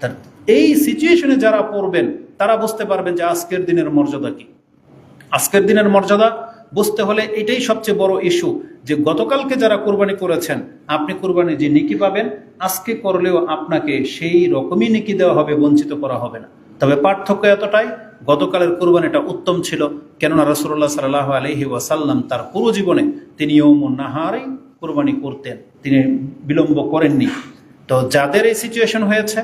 তার এই সিচুয়েশনে যারা পড়বেন তারা বুঝতে পারবেন যে আজকের দিনের মর্যাদা কি। আজকের দিনের মর্যাদা বুঝতে হলে এটাই সবচেয়ে বড় ইস্যু, যে গতকালকে যারা কোরবানি করেছেন আপনি কোরবানি যে নেকি পাবেন, আজকে করলেও আপনাকে সেই রকমই নেকি দেওয়া হবে, বঞ্চিত করা হবে না। তবে পার্থক্য এতটাই, গতকালের কোরবানিটা উত্তম ছিল, কেননা রাসূলুল্লাহ সাল্লাল্লাহু আলাইহি ওয়াসাল্লাম তার পুরো জীবনে তিনি ইয়াউমুন নাহারেই কোরবানি করতেন, তিনি বিলম্ব করেননি। তো যাদের এই সিচুয়েশন হয়েছে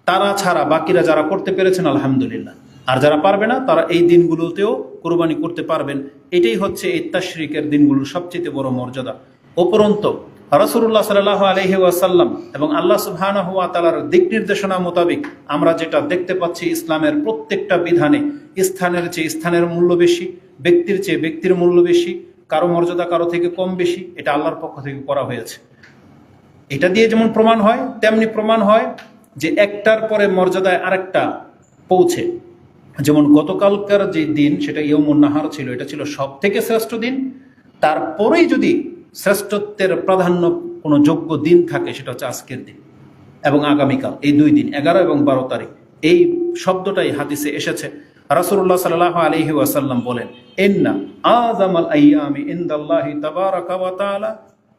তারা ছাড়া বাকিরা যারা করতে পেরেছেন আলহামদুলিল্লাহ, আর যারা পারবে না তারা এই দিনগুলোতেও কোরবানি করতে পারবেন। এটাই হচ্ছে এই তাশরিকের দিনগুলোর সবচেয়ে বড় মর্যাদা। উপরন্তু রাসূলুল্লাহ সাল্লাল্লাহু আলাইহি ওয়াসাল্লাম এবং আল্লাহ সুবহানাহু ওয়া তাআলার দিক নির্দেশনা মোতাবেক আমরা যেটা দেখতে পাচ্ছি, ইসলামের প্রত্যেকটা বিধানে স্থানের চেয়ে স্থানের মূল্য বেশি, ব্যক্তির চেয়ে ব্যক্তির মূল্য বেশি, কারো মর্যাদা কারো থেকে কম বেশি, এটা আল্লাহর পক্ষ থেকে করা হয়েছে। এটা দিয়ে যেমন প্রমাণ হয় তেমনি প্রমাণ হয় যে একটার পরে মর্যাদায় আরেকটা পৌঁছে। যেমন গতকালকার যে দিন সেটা ইয়াউমুন নাহার ছিল, এটা ছিল সব থেকে শ্রেষ্ঠ দিন। তারপরেই যদি শ্রেষ্ঠত্বের প্রাধান্য কোনো যোগ্য দিন থাকে সেটা হচ্ছে আজকের দিন এবং আগামীকাল, এই 2 দিন 11 এবং 12 তারিখ। এই শব্দটাই হাদিসে এসেছে। রাসূলুল্লাহ সাল্লাল্লাহু আলাইহি ওয়াসাল্লাম বলেন, ইন্না আযামাল আইয়ামি ইনদাল্লাহি তাবারাকা ওয়া তাআলা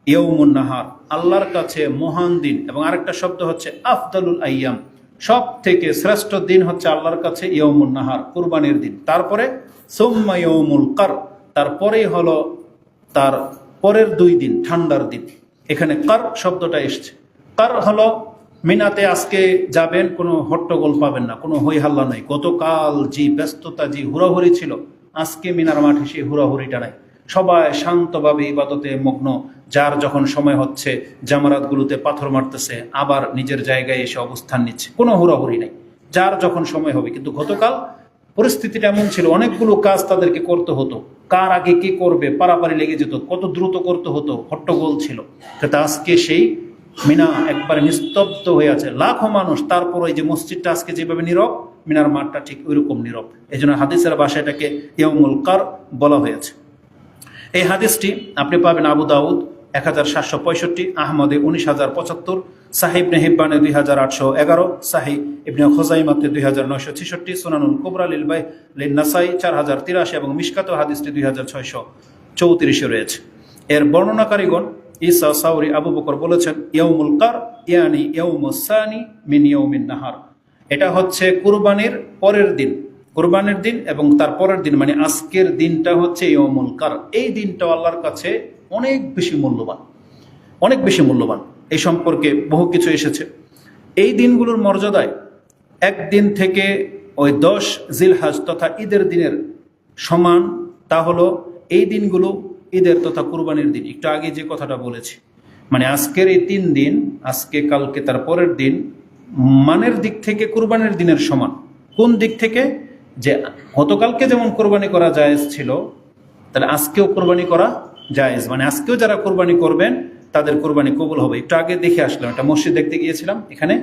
ইয়াউমুন নাহার, আল্লাহর কাছে মহান দিন, এবং আরেকটা শব্দ হচ্ছে আফদালুল আইয়াম, সব থেকে শ্রেষ্ঠ দিন হচ্ছে আল্লাহর কাছে ইয়াউমুন নাহার, কুরবানির দিন। তারপরে সুম্মা ইয়াউমুল কার, তারপরেই হলো তার পরের 2 দিন ঠান্ডার দিন। এখানে কার শব্দটা এসছে। কার হলো মিনাতে আজকে যাবেন, কোনো হট্টগোল পাবেন না, কোনো হই হাল্লা নাই। গতকাল যে ব্যস্ততা, যে হুড়াহুড়ি ছিল, আজকে মিনার মাঠে সেই হুড়াহুড়িটা নাই। সবাই শান্তভাবে ইবাদতে মগ্ন, যার যখন সময় হচ্ছে জামারাতগুলোতে পাথর মারতেছে, আবার নিজের জায়গায় এসে অবস্থান নিচ্ছে, কোনো হুড়াহুড়ি নাই, যার যখন সময় হবে। কিন্তু গতকাল পরিস্থিতিটা এমন ছিল, অনেকগুলো কাজ তাদেরকে করতে হতো, কার আগে কি করবে পারাপারি লেগে যেত, কত দ্রুত করতে হতো, হট্টগোল ছিল। কিন্তু আজকে সেই মিনা একবারে নিস্তব্ধ হয়ে আছে, লাখো মানুষ, তারপর এই যে মসজিদটা আজকে যেভাবে নীরব, মিনার মাঠটা ঠিক ওইরকম নীরব। এই জন্য হাদিসের ভাষায় এটাকে ইয়াউমুল কার বলা হয়েছে। এই হাদিসটি আপনি পাবেন আবু দাউদ 1765, আহমদে 19075, সাহিহ ইবনে হিব্বানে 2811, সাহিহ ইবনে খুজাইমাতে 2966, সুনানুল কুবরা লিল নাসাই 4083 এবং মিশকাত হাদিসটি 2634 রয়েছে। এর বর্ণনাকারীগণ ঈসা সাউরি আবু বকর বলেছেন, ইয়াউমুল কার ইয়ানি ইয়াউমুস সানি মিন ইয়াউমিন নাহার, এটা হচ্ছে কুরবানির পরের দিন, কুরবানির দিন এবং তার পরের দিন, মানে আজকের দিনটা হচ্ছে ইয়াউমুল কার। এই দিনটা আল্লাহর কাছে অনেক বেশি মূল্যবান, অনেক বেশি মূল্যবান। এই সম্পর্কে বহু কিছু এসেছে। এই দিনগুলোর মর্যাদায় একদিন থেকে ওই 10 জিলহজ তথা ঈদের দিনের সমান, তা হলো এই দিনগুলো ঈদের তথা কুরবানির দিন। একটু আগে যে কথাটা বলেছি, মানে আজকের এই 3 দিন, আজকে কালকে তার পরের দিন, মানের দিক থেকে কুরবানির দিনের সমান। কোন দিক থেকে? যে গতকালকে যেমন কোরবানি করা জায়েজ ছিল, তাহলে আজকেও কোরবানি করা জায়েজ, মানে আজকেও যারা কোরবানি করবেন তাদের কোরবানি কবুল হবে। একটু আগে দেখে আসলাম, একটা মসজিদ দেখতে গিয়েছিলাম, এখানে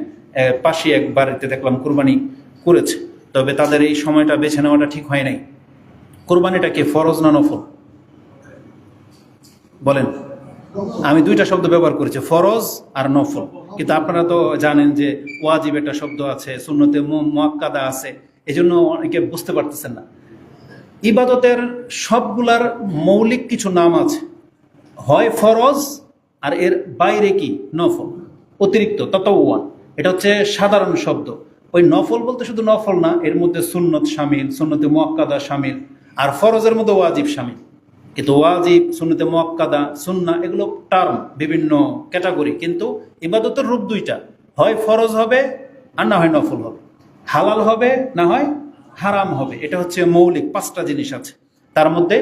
পাশে এক বাড়িতে দেখলাম কোরবানি করেছে, তবে তাদের এই সময়টা বেছে নেওয়াটা ঠিক হয় নাই। কোরবানিটা কি ফরজ না নফল? বলেন। আমি 2টা শব্দ ব্যবহার করেছি, ফরজ আর নফল, কিন্তু আপনারা তো জানেন যে ওয়াজিব একটা শব্দ আছে, সুন্নতে মুআক্কাদা আছে, এজন্য অনেকে বুঝতে পারতেছেন না। ইবাদতের সবগুলার মৌলিক কিছু নাম আছে, হয় ফরজ আর এর বাইরে কি নফল, অতিরিক্ত তাতাওয়া, এটা হচ্ছে সাধারণ শব্দ। ওই নফল বলতে শুধু নফল না, এর মধ্যে সুন্নত শামিল, সুন্নতে মুআক্কাদা শামিল, আর ফরজের মধ্যে ওয়াজিব শামিল। কিন্তু ওয়াজিব, সুন্নতে মুআক্কাদা, সুন্নাহ এগুলো টার্ম, বিভিন্ন ক্যাটাগরি, কিন্তু ইবাদতের রূপ 2টা, হয় ফরজ হবে আর না হয় নফল হবে, হালাল হবে না হয় হারাম হবে। এটা হচ্ছে মৌলিক 5টা জিনিস আছে। তার মধ্যে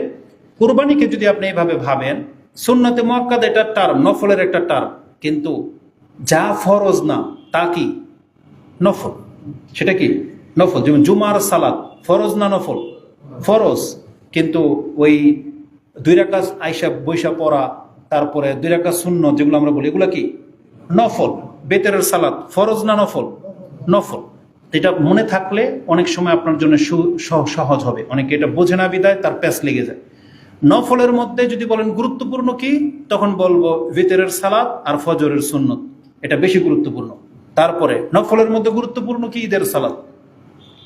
কুরবানিকে যদি আপনি এইভাবে ভাবেন, সুন্নতে মুআক্কাদা এটা টার্ম, নফলের একটা টার্ম, কিন্তু যা ফরজ না তা কি নফল, সেটা কি নফল। যেমন জুমার সালাত ফরজ না নফল? ফরজ, কিন্তু ওই 2 রাকাত আইসা বৈশা পড়া, তারপরে 2 রাকাত সুন্নত যেগুলো আমরা বলি, এগুলো কি নফল। বেতেরের সালাত ফরজ না নফল? নফল। এটা মনে থাকলে অনেক সময় আপনার জন্য সহজ হবে। অনেকে এটা বোঝে না বিদায় তার প্যাস লেগে যায়। নফলের মধ্যে যদি বলেন গুরুত্বপূর্ণ কি, তখন বলবো ভিতরের সালাত আর ফজরের সুন্নত, এটা বেশি গুরুত্বপূর্ণ। তারপরে নফলের মধ্যে গুরুত্বপূর্ণ কি? ঈদের সালাত।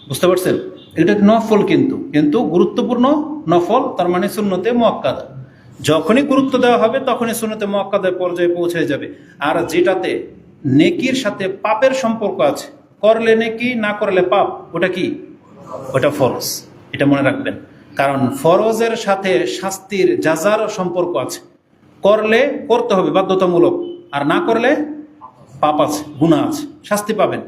বুঝতে পারছেন? এটা নফল, কিন্তু কিন্তু গুরুত্বপূর্ণ নফল, তার মানে সুন্নতে মুআক্কাদা। যখনই গুরুত্ব দেওয়া হবে তখনই সুন্নতে মুআক্কাদার পর্যায়ে পৌঁছে যাবে। আর যেটাতে নেকির সাথে পাপের সম্পর্ক আছে, করলে নেকি না করলে পাপ, ওটা কি? ওটা ফরজ। এটা মনে রাখবেন, কারণ ফরজের সাথে শাস্তির জাজার সম্পর্ক আছে। করলে করতে হবে বাধ্যতামূলক, আর না করলে পাপ আছে, গুনাহ আছে, শাস্তি পাবেন।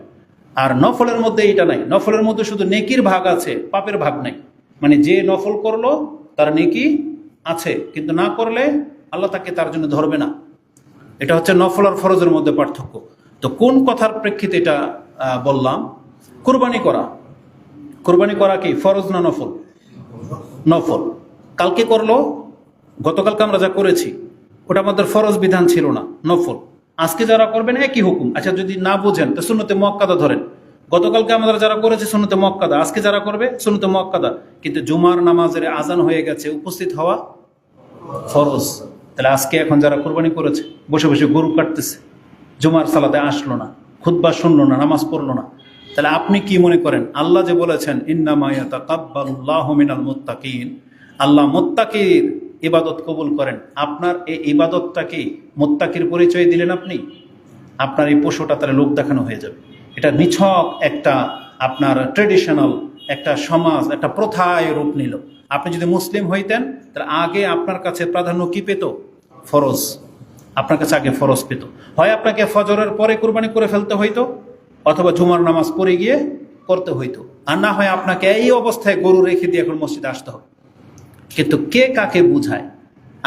আর নফলের মধ্যে এইটা নাই, নফলের মধ্যে শুধু নেকির ভাগ আছে, পাপের ভাগ নাই। মানে যে নফল করলো তার নেকি আছে, কিন্তু না করলে আল্লাহ তাকে তার জন্য ধরবে না। এটা হচ্ছে নফল আর ফরজের মধ্যে পার্থক্য। তো কোন কথার প্রেক্ষিতে এটা বললাম? কুরবানি করা। কুরবানি করা কি ফরজ না নফল? নফল। কালকে করলো, গতকালকে আমরা যা করেছি ওটা আমাদের ফরজ বিধান ছিল না, নফল। আজকে যারা করবেন একই হুকুম। আচ্ছা, যদি না বুঝেন তো সুন্নতে মুআক্কাদা ধরেন। গতকালকে আমরা যারা করেছি সুন্নতে মুআক্কাদা, আজকে যারা করবে সুন্নতে মুআক্কাদা। কিন্তু জুমার নামাজের আজান হয়ে গেছে, উপস্থিত হওয়া ফরজ। তাহলে আজকে এখন যারা কোরবানি করেছে, বসে বসে গরু কাটতেছে, জুমার সালাতে আসলো না, খুতবা শুনলো না, নামাজ পড়লো না, তাহলে আপনি কি মনে করেন? আল্লাহ যে বলেছেন ইন্নামা ইয়াতাকাব্বালুল্লাহু মিনাল মুত্তাকিন, আল্লাহ মুত্তাকির ইবাদত কবুল করেন, আপনার এই ইবাদতটা কি মুত্তাকির পরিচয় দিলেন আপনি? আপনার এই পশুটা তাহলে লোক দেখানো হয়ে যাবে। এটা নিছক একটা আপনার ট্রেডিশনাল একটা সমাজ, একটা প্রথায় রূপ নিল। আপনি যদি মুসলিম হইতেন তাহলে আগে আপনার কাছে প্রাধান্য কি পেত? ফরজ। আপনার কাছে আগে ফরজ পেত। হয় আপনাকে ফজরের পরে কুরবানি করে ফেলতে হইতো, অথবা জুমার নামাজ পড়ে গিয়ে করতে হইতো, আর না হয় আপনাকে এই অবস্থায় গরু রেখে দিয়ে এখন মসজিদে আসতে হবে। কিন্তু কে কাকে বুঝায়?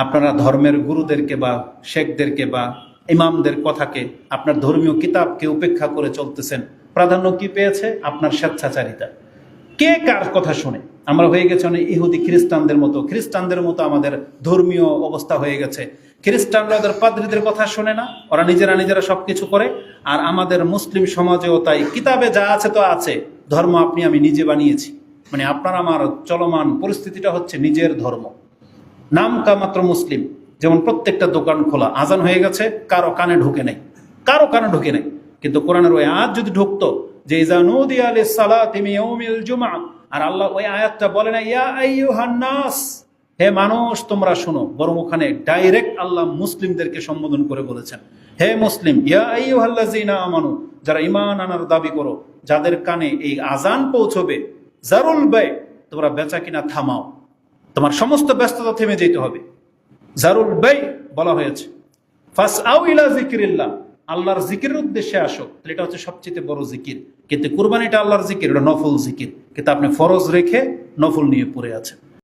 আপনারা ধর্মের গুরুদেরকে বা শেখদেরকে বা ইমামদের কথাকে, আপনার ধর্মীয় কিতাবকে উপেক্ষা করে চলতেছেন। প্রাধান্য কি পেয়েছে? আপনার স্বেচ্ছাচারিতা। কে কার কথা শুনে? আমরা হয়ে গেছে অনেক ইহুদি খ্রিস্টানদের মতো। খ্রিস্টানদের মতো আমাদের ধর্মীয় অবস্থা হয়ে গেছে। খ্রিস্টানরা ওদের পাদ্রীদের কথা শোনে না, ওরা নিজেরা সবকিছু করে। আর আমাদের মুসলিম সমাজেও তাই, কিতাবে যা আছে তো আছে, ধর্ম আপনি আমি নিজে বানিয়েছি। মানে আপনার আমার চলমান পরিস্থিতিটা হচ্ছে নিজের ধর্ম, নাম কা মাত্র মুসলিম। যেমন প্রত্যেকটা দোকান খোলা, আজান হয়ে গেছে, কারো কানে ঢুকে নেই, কারো কানে ঢুকে নেই। কিন্তু কোরআনের ওই আয়াত যদি ঢুকতো যে ইযা নুদিয়া লিস-সালাতি মিন ইয়াউমিল জুমআহ, আর আল্লাহ ওই আয়াতটা বলে না ইয়া আইয়ুহান নাস, হে মানুষ তোমরা শোনো, বরং ওখানে ডাইরেক্ট আল্লাহ মুসলিমদেরকে সম্বোধন করে বলেছেন, হে মুসলিম, ইয়া আইয়ুহাল্লাযিনা আমানু, যারা ঈমান আনার দাবি করো, যাদের কানে এই আজান পৌঁছবে, জারুল বে, তোমরা বেচা কিনা থামাও, তোমার সমস্ত ব্যস্ততা থেমে যেতে হবে। জারুল বে বলা হয়েছে। ফাসআউ ইলা যিকরিল্লাহ, আল্লাহর জিকিরের উদ্দেশ্যে আসো। এটা হচ্ছে সবচেয়ে বড় জিকির। কিন্তু কুরবানিটা আল্লাহর জিকির, এটা নফল জিকির। কিন্তু আপনি ফরজ রেখে নফল নিয়ে পড়ে আছেন।